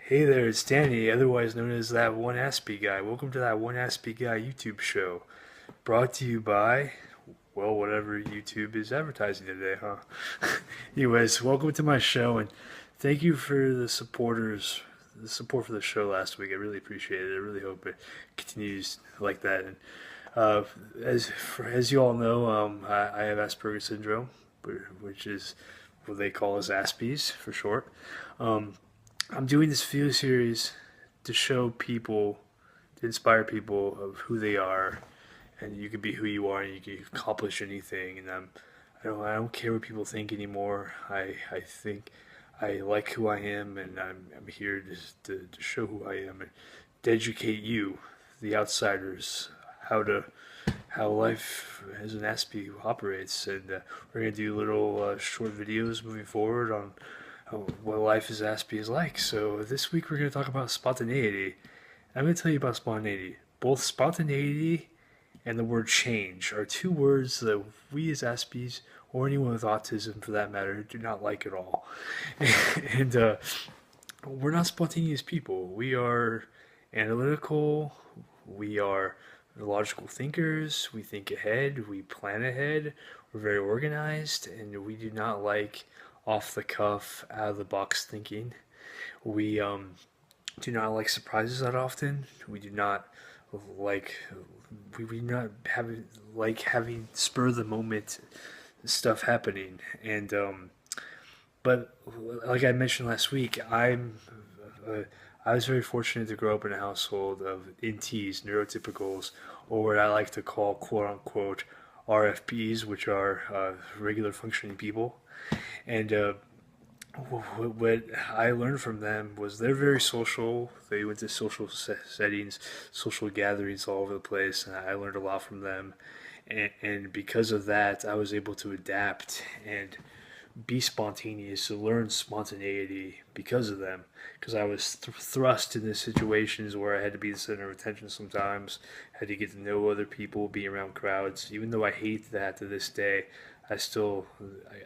Hey there, it's Danny, otherwise known as that one Aspie guy. Welcome to that one Aspie guy YouTube show. Brought to you by, well, whatever YouTube is advertising today, huh? Anyways, welcome to my show and thank you for the support for the show last week. I really appreciate it. I really hope it continues like that. And uh, as you all know, I have Asperger's syndrome, which is what they call as Aspies for short. Um, I'm doing this video series to show people, to inspire people of who they are, and you can be who you are, and you can accomplish anything. And I don't care what people think anymore. I think I like who I am, and I'm here to show who I am and to educate you, the outsiders, how to how life as an Aspie operates. And we're gonna do little short videos moving forward on what life as Aspie is like. So this week we're going to talk about spontaneity. I'm going to tell you about spontaneity. Both spontaneity and the word change are two words that we as Aspies, or anyone with autism for that matter, do not like at all. and we're not spontaneous people. We are analytical. We are logical thinkers. We think ahead. We plan ahead. We're very organized, and we do not like off the cuff, out of the box thinking. We do not like surprises that often. We do not like we do not have like having spur of the moment stuff happening. And but like I mentioned last week, uh, I was very fortunate to grow up in a household of NTs, neurotypicals, or what I like to call quote unquote RFPs, which are regular functioning people. And what I learned from them was they're very social. They went to social settings, social gatherings all over the place, and I learned a lot from them. And because of that, I was able to adapt and be spontaneous, to learn spontaneity because of them. Because I was thrust into situations where I had to be the center of attention sometimes, had to get to know other people, be around crowds. Even though I hate that to this day, I still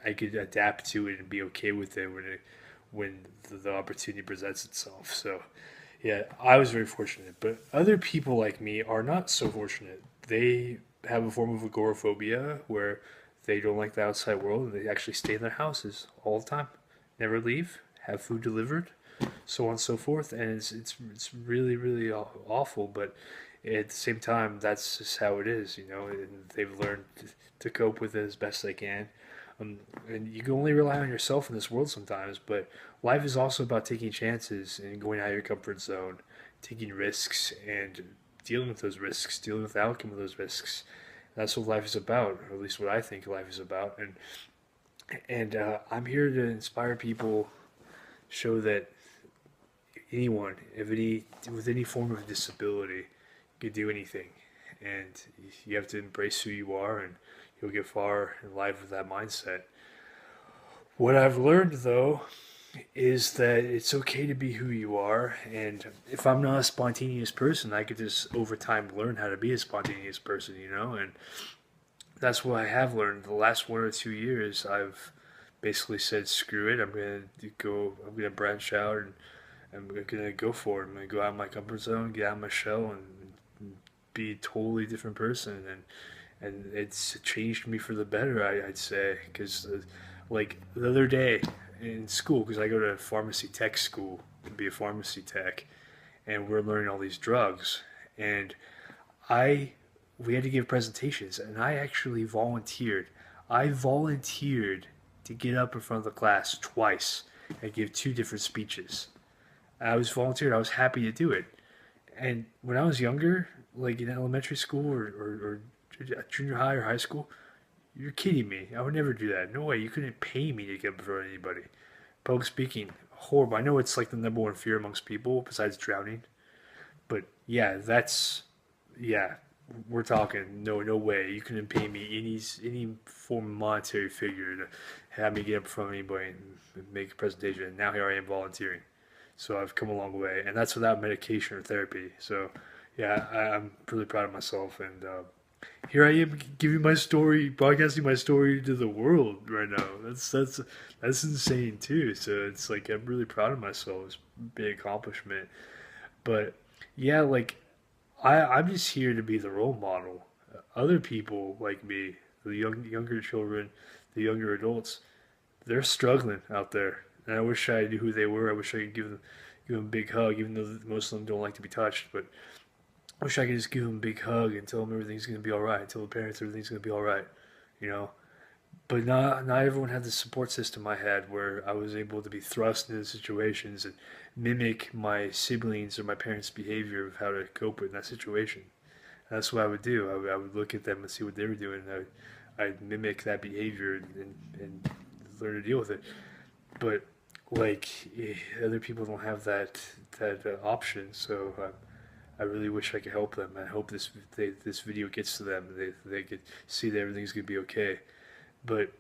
I could adapt to it and be okay with it when the opportunity presents itself. So yeah, I was very fortunate. But other people like me are not so fortunate. They have a form of agoraphobia where they don't like the outside world and they actually stay in their houses all the time, never leave, have food delivered, so on and so forth. And it's really really awful. But at the same time, that's just how it is, you know. And they've learned to cope with it as best they can. And you can only rely on yourself in this world sometimes, but life is also about taking chances and going out of your comfort zone, taking risks and dealing with those risks, dealing with the outcome of those risks. That's what life is about, or at least what I think life is about. And I'm here to inspire people, show that anyone, if any, with any form of disability, can do anything, and you have to embrace who you are, and you'll get far in life with that mindset. What I've learned though is that it's okay to be who you are, and if I'm not a spontaneous person, I could just over time learn how to be a spontaneous person, you know. And that's what I have learned. The last 1 or 2 years, I've basically said, "Screw it! I'm gonna go. I'm gonna branch out, and I'm gonna go for it. I'm gonna go out of my comfort zone, get out of my shell, and be a totally different person." And it's changed me for the better, I'd say, because like the other day in school, because I go to pharmacy tech school to be a pharmacy tech, and we're learning all these drugs, and I we had to give presentations, and I actually volunteered. I volunteered to get up in front of the class twice and give two different speeches. I was volunteered. I was happy to do it. And when I was younger, like in elementary school or junior high or high school, you're kidding me. I would never do that. No way. You couldn't pay me to get up in front of anybody. Public speaking, horrible. I know it's like the number one fear amongst people besides drowning. But yeah, yeah, we're talking no way. You couldn't pay me any form of monetary figure to have me get up in front of anybody and make a presentation. And now here I am volunteering. So I've come a long way, and that's without medication or therapy. So yeah, I'm really proud of myself, and here I am giving my story, broadcasting my story to the world right now. That's insane too. So it's like I'm really proud of myself. It's a big accomplishment. But yeah, like I'm just here to be the role model. Other people like me, the younger children, the younger adults, they're struggling out there. And I wish I knew who they were. I wish I could give them a big hug, even though most of them don't like to be touched. But I wish I could just give them a big hug and tell them everything's gonna be all right. Tell the parents everything's gonna be all right. You know. But not everyone had the support system I had, where I was able to be thrust into situations and mimic my siblings or my parents' behavior of how to cope with that situation. And that's what I would do. I would look at them and see what they were doing, and I'd mimic that behavior and learn to deal with it. But like other people don't have that option, so I really wish I could help them. I hope this video gets to them. They could see that everything's gonna be okay. But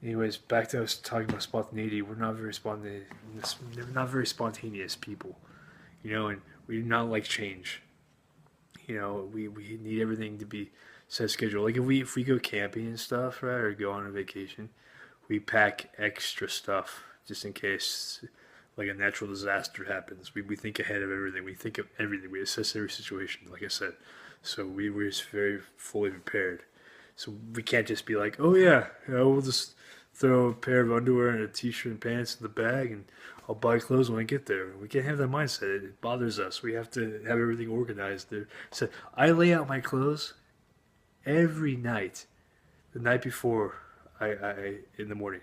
anyways, back to us talking about spontaneity. We're not very spontaneous people, and we do not like change. We need everything to be set schedule. Like if we go camping and stuff, right, or go on a vacation, we pack extra stuff just in case like a natural disaster happens. We think ahead of everything. We think of everything. We assess every situation, like I said. So we're just very fully prepared. So we can't just be like, oh yeah, we'll just throw a pair of underwear and a t-shirt and pants in the bag and I'll buy clothes when I get there. We can't have that mindset. It bothers us. We have to have everything organized there. So I lay out my clothes every night. The night before I in the morning.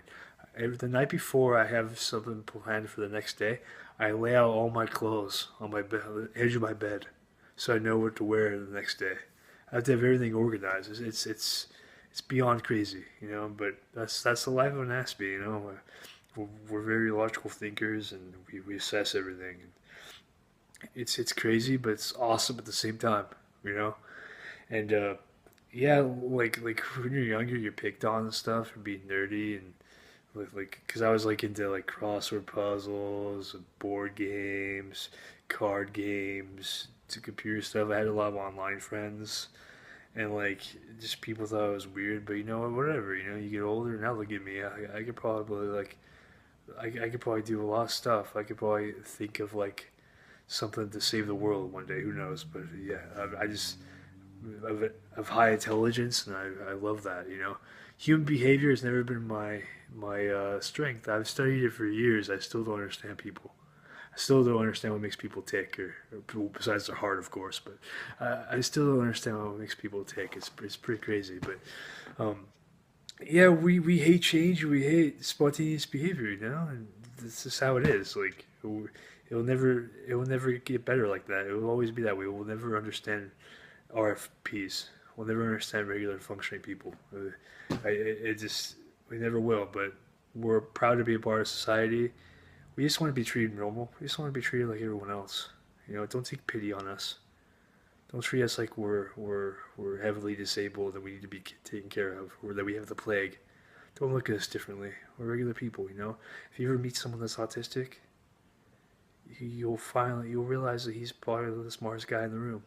The night before I have something planned for the next day, I lay out all my clothes on my bed, on the edge of my bed, so I know what to wear the next day. I have to have everything organized. It's beyond crazy, But that's the life of an Aspie. We're very logical thinkers, and we assess everything. It's crazy, but it's awesome at the same time, And yeah, like when you're younger, you're picked on and stuff for being nerdy and with because I was like into like crossword puzzles, board games, card games, to computer stuff. I had a lot of online friends, and like just people thought I was weird. But whatever. You get older. Now look at me. I could probably I could probably do a lot of stuff. I could probably think of like something to save the world one day. Who knows? But yeah, I just of high intelligence, and I love that. Human behavior has never been my strength. I've studied it for years. I still don't understand people. I still don't understand what makes people tick, or besides their heart, of course. But I still don't understand what makes people tick. It's pretty crazy. But yeah, we hate change. We hate spontaneous behavior. And this is how it is. Like it will never get better like that. It will always be that way. We'll never understand RFPs. We'll never understand regular functioning people. We never will. But we're proud to be a part of society. We just want to be treated normal. We just want to be treated like everyone else. Don't take pity on us. Don't treat us like we're heavily disabled and we need to be taken care of, or that we have the plague. Don't look at us differently. We're regular people. If you ever meet someone that's autistic, you'll realize that he's probably the smartest guy in the room.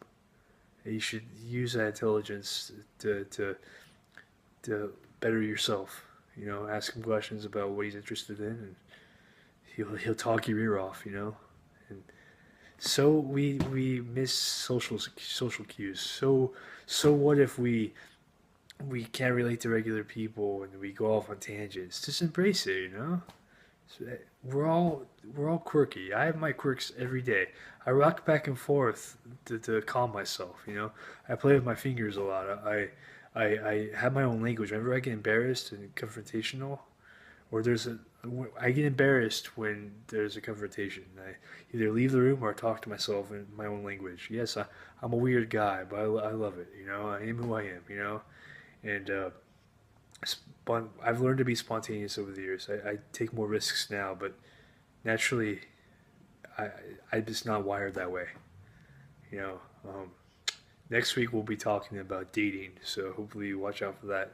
And you should use that intelligence to better yourself. Ask him questions about what he's interested in, and he'll talk your ear off. And so we miss social cues. So what if we can't relate to regular people and we go off on tangents? Just embrace it. So we're all quirky. I have my quirks every day. I rock back and forth to calm myself. I play with my fingers a lot. I have my own language. Whenever I get embarrassed and confrontational, or I get embarrassed when there's a confrontation. I either leave the room or talk to myself in my own language. Yes, I'm a weird guy, but I love it. I am who I am. And I've learned to be spontaneous over the years. I take more risks now, but naturally, I'm just not wired that way. You know, um, Next week we'll be talking about dating, so hopefully you watch out for that.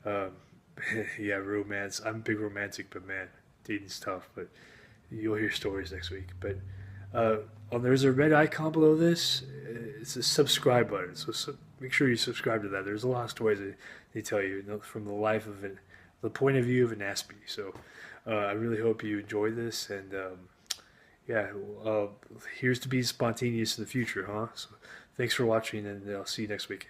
Um, yeah, romance. I'm a big romantic, but man, dating's tough. But you'll hear stories next week. But there's a red icon below this. It's a subscribe button. So make sure you subscribe to that. There's a lot of stories that they tell you, from the life of it, the point of view of an Aspie. So I really hope you enjoy this, and yeah, here's to be spontaneous in the future, huh? So thanks for watching, and I'll see you next week.